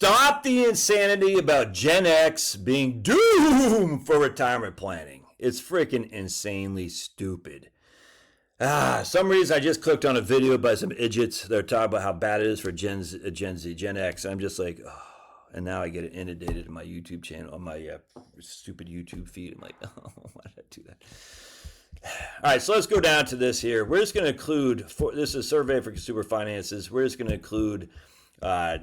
Stop the insanity about Gen X being doomed for retirement planning. It's freaking insanely stupid. Some reason I just clicked on a video by some idiots. They're talking about how bad it is for Gen Z, Gen X. I'm just like, oh. And now I get it inundated in my YouTube channel, on my stupid YouTube feed. I'm like, oh, why did I do that? All right, so let's go down to this here. We're just going to include, this is a survey for consumer finances. We're just going to include, right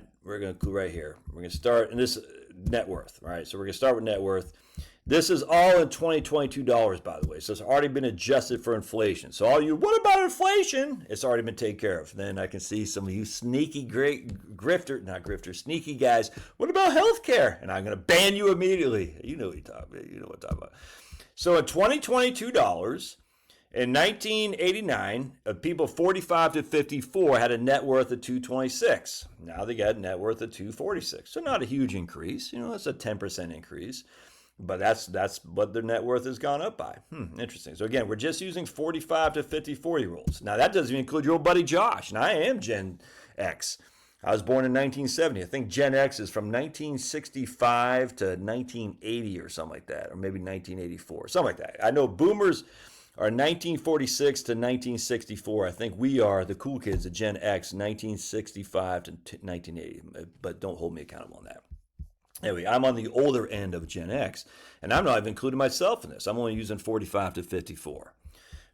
here. We're going to start in this net worth. All right, so we're going to start with net worth. This is all in 2022 dollars, by the way. So it's already been adjusted for inflation. So all you, what about inflation? It's already been taken care of. Then I can see some of you sneaky sneaky guys. What about healthcare? And I'm going to ban you immediately. You know what I'm talking about. So in 2022 dollars, in 1989, people 45 to 54 had a net worth of 226. Now they got a net worth of 246. So not a huge increase. You know, that's a 10% increase. But that's what their net worth has gone up by. Interesting. So again, we're just using 45 to 54-year-olds. Now that doesn't even include your old buddy Josh. And I am Gen X. I was born in 1970. I think Gen X is from 1965 to 1980 or something like that. Or maybe 1984, something like that. I know boomers are 1946 to 1964. I think we are, the cool kids, the Gen X, 1965 to 1980. But don't hold me accountable on that. Anyway, I'm on the older end of Gen X, and I'm not even including myself in this. I'm only using 45 to 54. All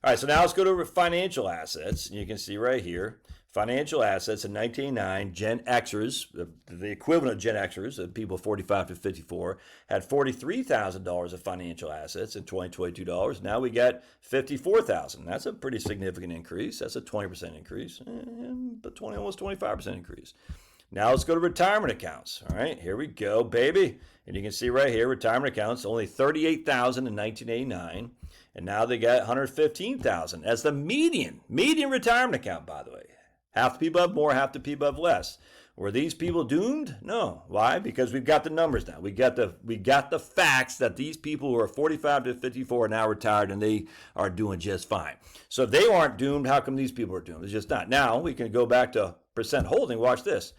right, so now let's go to financial assets. You can see right here, financial assets in 1989, Gen Xers, the equivalent of Gen Xers, people 45 to 54, had $43,000 of financial assets in 2022 dollars. Now we got $54,000. That's a pretty significant increase. That's a 20% increase, but almost 25% increase. Now let's go to retirement accounts. All right, here we go, baby. And you can see right here, retirement accounts, only $38,000 in 1989. And now they got $115,000 as the median retirement account, by the way. Half the people have more, half the people have less. Were these people doomed? No. Why? Because we've got the numbers now. We got the facts that these people who are 45 to 54 are now retired and they are doing just fine. So if they aren't doomed, how come these people are doomed? It's just not. Now we can go back to percent holding. Watch this.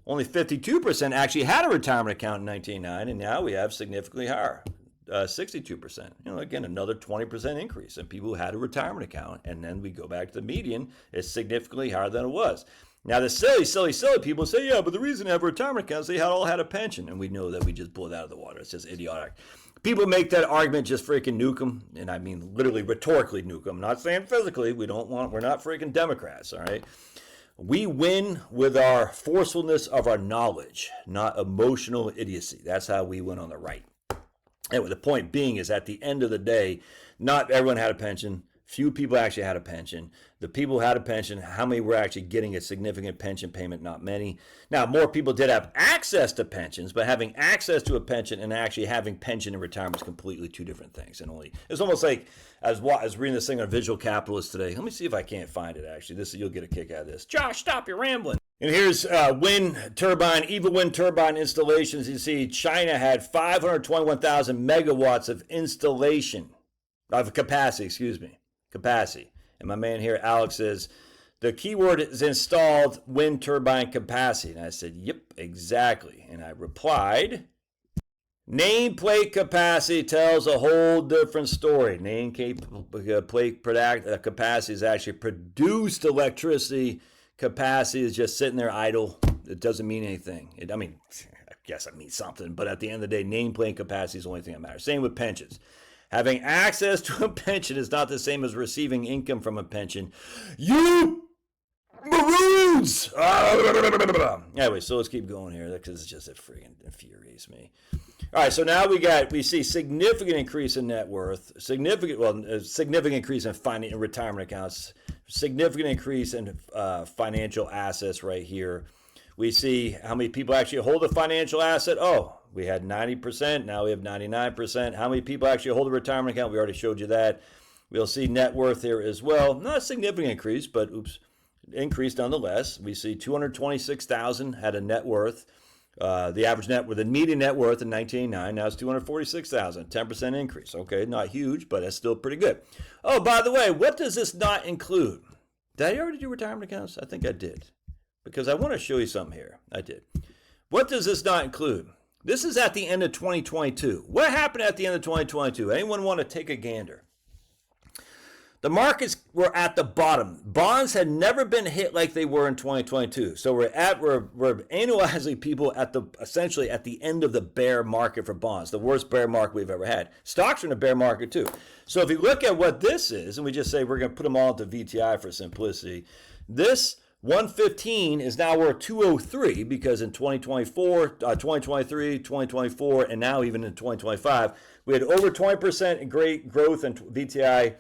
Only 52% actually had a retirement account in 1999, and now we have significantly higher, 62%. You know, again, another 20% increase in people who had a retirement account. And then we go back to the median. It's significantly higher than it was. Now, the silly people say, yeah, but the reason they have a retirement account is they all had a pension. And we know that we just blew it out of the water. It's just idiotic. People make that argument, just freaking nuke them. And I mean literally rhetorically nuke them. I'm not saying physically. We're not freaking Democrats, all right? We win with our forcefulness of our knowledge, not emotional idiocy. That's how we win on the right. Anyway, the point being is at the end of the day, not everyone had a pension. Few people actually had a pension. The people who had a pension, how many were actually getting a significant pension payment? Not many. Now, more people did have access to pensions, but having access to a pension and actually having pension in retirement is completely two different things. And it's almost like, I was reading this thing on Visual Capitalist today. Let me see if I can't find it, actually. You'll get a kick out of this. Josh, stop your rambling. And here's EVA wind turbine installations. You see, China had 521,000 megawatts of installation, of capacity. And my man here, Alex, says, the keyword is installed wind turbine capacity. And I said, yep, exactly. And I replied, nameplate capacity tells a whole different story. Nameplate capacity is actually produced electricity. Capacity is just sitting there idle. It doesn't mean anything. I guess it means something. But at the end of the day, nameplate capacity is the only thing that matters. Same with pensions. Having access to a pension is not the same as receiving income from a pension. You maroons! Anyway, so let's keep going here because it freaking infuriates me. All right, so now we see significant increase in net worth, significant increase in retirement accounts, significant increase in financial assets right here. We see how many people actually hold a financial asset. Oh, we had 90%. Now we have 99%. How many people actually hold a retirement account? We already showed you that. We'll see net worth here as well. Not a significant increase, but increase nonetheless. We see 226,000 had a net worth. The average net worth, the median net worth in 1989, now it's 246,000, 10% increase. Okay, not huge, but that's still pretty good. Oh, by the way, what does this not include? Did I already do retirement accounts? I think I did, because I want to show you something here. I did. What does this not include? This is at the end of 2022. What happened at the end of 2022? Anyone want to take a gander? The markets were at the bottom. Bonds had never been hit like they were in 2022. So we're annualizing people at essentially at the end of the bear market for bonds, the worst bear market we've ever had. Stocks are in a bear market too. So if you look at what this is, and we just say we're going to put them all into VTI for simplicity, this 115 is now worth 203 because in 2024, 2023, 2024, and now even in 2025, we had over 20% great growth in VTI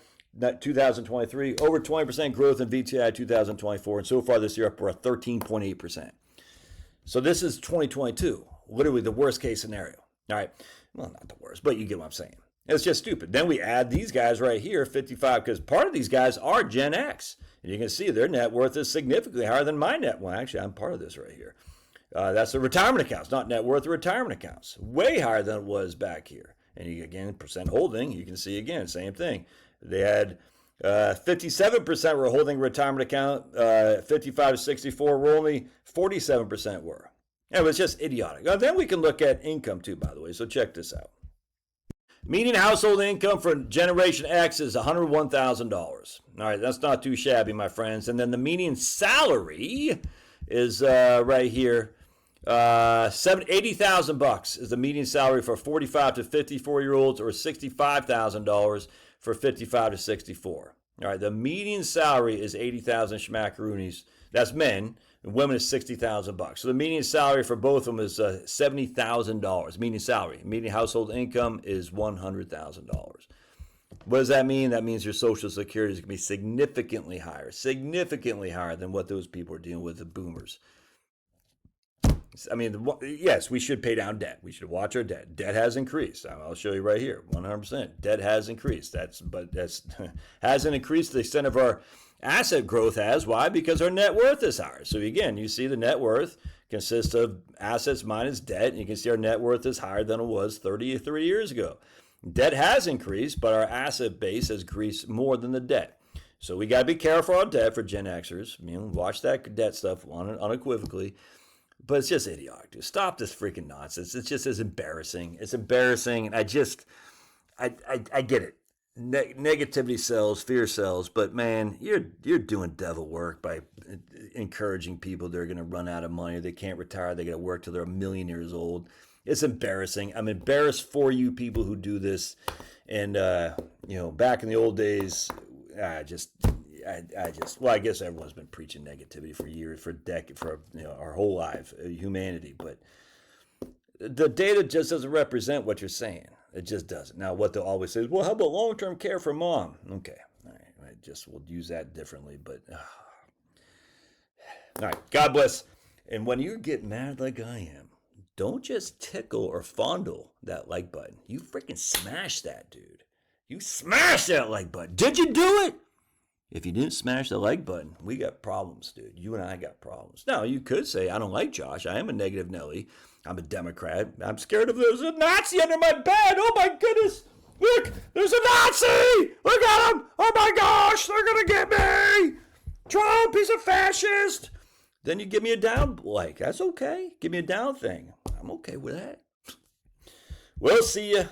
2023, over 20% growth in VTI 2024, and so far this year up we're at 13.8%. So this is 2022, literally the worst case scenario. All right, well, not the worst, but you get what I'm saying. It's just stupid. Then we add these guys right here, 55, because part of these guys are Gen X. And you can see their net worth is significantly higher than my net. Well, actually, I'm part of this right here. That's the retirement accounts, not net worth, the retirement accounts. Way higher than it was back here. And you, again, percent holding, you can see again, same thing. They had 57% were holding retirement account, 55 to 64 were only 47% were. It was just idiotic. Now, then we can look at income too, by the way. So check this out. Median household income for Generation X is $101,000. All right, that's not too shabby, my friends. And then the median salary is right here. $80,000 is the median salary for 45 to 54-year-olds, or $65,000 for 55 to 64. All right, the median salary is 80,000 schmackaroonies. That's men. And women is $60,000. So the median salary for both of them is $70,000. Median salary. Median household income is $100,000. What does that mean? That means your Social Security is going to be significantly higher than what those people are dealing with, the boomers. I mean, yes, we should pay down debt. We should watch our debt. Debt has increased. I'll show you right here, 100%. Debt has increased. But hasn't increased to the extent of our asset growth has. Why? Because our net worth is higher. So again, you see the net worth consists of assets minus debt. And you can see our net worth is higher than it was 33 years ago. Debt has increased, but our asset base has increased more than the debt. So we got to be careful on debt for Gen Xers. Watch that debt stuff unequivocally. But it's just idiotic. Stop this freaking nonsense. It's just as embarrassing. It's embarrassing. And I get it. Negativity sells, fear sells. But man, you're doing devil work by encouraging people that are going to run out of money. They can't retire. They got to work till they're a million years old. It's embarrassing. I'm embarrassed for you people who do this. And, back in the old days, I guess everyone's been preaching negativity for years, for decades, for our whole life, humanity. But the data just doesn't represent what you're saying. It just doesn't. Now, what they'll always say is, well, how about long-term care for mom? Okay, all right. We'll use that differently. But all right, God bless. And when you get mad like I am, don't just tickle or fondle that like button. You freaking smash that, dude. You smash that like button. Did you do it? If you didn't smash the like button, we got problems, dude. You and I got problems. Now, you could say, I don't like Josh. I am a negative Nelly. I'm a Democrat. I'm scared of there's a Nazi under my bed. Oh, my goodness. Look, there's a Nazi. Look at him. Oh, my gosh. They're going to get me. Trump, he's a fascist. Then you give me a down like. That's okay. Give me a down thing. I'm okay with that. We'll see you